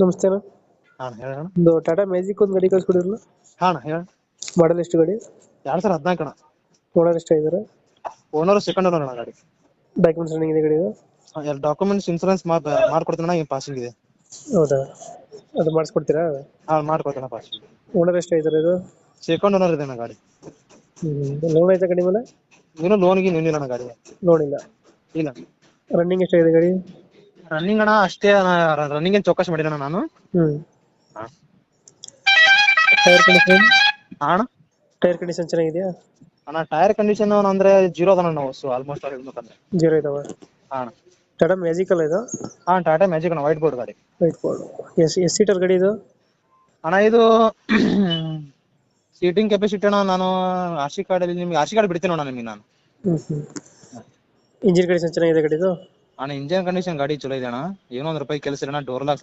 ನಮಸ್ತೆ ಅಣ್ಣ. ಅಣ್ಣ ಹೇಳಣ್ಣ. ಒಂದು ಟಾಟಾ ಮ್ಯಾಜಿಕ್ ಒಂದು ಗಾಡಿ ಕಳ್ಸ್ಕೊಡಿರಲ್ಲ, ಅಣ್ಣ ಹೇಳ. ಮಾಡಲ್ ಎಷ್ಟು ಗಾಡಿ? 2014 ಅಣ್ಣ. ಓನರ್ ಎಷ್ಟಾಗಿದ್ದಾರೆ? ಓನರ್ ಸೆಕೆಂಡ್ ಓನರ್ ಅಣ್ಣ ಗಾಡಿ. ಡಾಕ್ಯುಮೆಂಟ್ಸ್ ರನ್ನಿಂಗ್ ಇದೆ ಗಾಡಿದು? ಎಲ್ಲ ಡಾಕ್ಯುಮೆಂಟ್ಸ್ ಇನ್ಸೂರೆನ್ಸ್ ಮಾಡ್ಕೊಡ್ತೀನಿ ಈಗ ಪಾಸಿಂಗ್ ಇದೆ. ಹೌದಾ, ಅದು ಮಾಡಿಸ್ಕೊಡ್ತೀರಾ? ಮಾಡ್ಕೊಡ್ತೀನಿ ಪಾಸಿಂಗ್. ಓನರ್ ಎಷ್ಟಾಗಿದ್ದಾರೆ ಇದು? ಸೆಕೆಂಡ್ ಓನರ್ ಇದೆ ಅಣ್ಣ ಗಾಡಿ. ಲೋನ್ ಆಯ್ತಾ ಗಾಡಿ ಮೇಲೆ? ಇನ್ನೂ ಲೋನ್ಗೆ ನಿಂದಿಲ್ಲ ಅಣ್ಣ ಗಾಡಿ. ಲೋನ್ ಇಲ್ಲ. ಇಲ್ಲ ರನ್ನಿಂಗ್ ಎಷ್ಟಾಗಿದೆ ಗಾಡಿ? ರನ್ನಿಂಗ್ ಅಣ್ಣ ಅಷ್ಟೇ ರನ್ನಿಂಗ್ ಏನ್ ಚೌಕಾಶಿ ಮಾಡಿಲ್ಲ ನಾನು. ಹಾ. Tyre condition? ಅಣ್ಣ ಟೈರ್ ಕಂಡೀಷನ್ ಚೆನ್ನಾಗಿದೆಯಾ? ಅಣ್ಣ ಟೈರ್ ಕಂಡೀಷನ್ ಅಂದ್ರೆ 0 ಅದ ನಾವು ಆಲ್ಮೋಸ್ಟ್ ಹೇಳ್ಬೇಕಂದ್ರೆ. 0 ಇದಾವೆ. ಅಣ್ಣ ಟಾಟಾ ಮ್ಯಾಜಿಕ್ ಅಲ್ಲ ಇದು? ಟಾಟಾ ಮ್ಯಾಜಿಕ್ ಅಣ್ಣ, ವೈಟ್ ಬೋರ್ಡ್ ಗಾಡಿ. White board. ಎಷ್ಟು ಸೀಟರ್ ಗಾಡಿ ಇದು? ಅಣ್ಣ ಇದು ಸೀಟಿಂಗ್ ಕೆಪಾಸಿಟಿ ಅಣ್ಣ, ನಾನು ಆರ್ಸಿ ಕಾರ್ಡ್ ನಿಮ್ಗೆ ಆರ್ಸಿ ಕಾರ್ಡ್ ಬಿಡ್ತೀನಿ ಅಣ್ಣ ನಿಮಗೆ ನಾನು. ಇಂಜಿನ್ ಕಂಡೀಷನ್ ಚೆನ್ನಾಗಿದೆ ಗಾಡಿದು? ಅಣ್ಣ ಇಂಜಿನ್ ಕಂಡೀಷನ್ ಗಾಡಿ ಚಲೋ ಇದೆ ಅಣ್ಣ. ಏನೋ 1 ರೂಪಾಯಿ ಕೆಲಸ ಇಲ್ಲ ಅಣ್ಣ. Door lock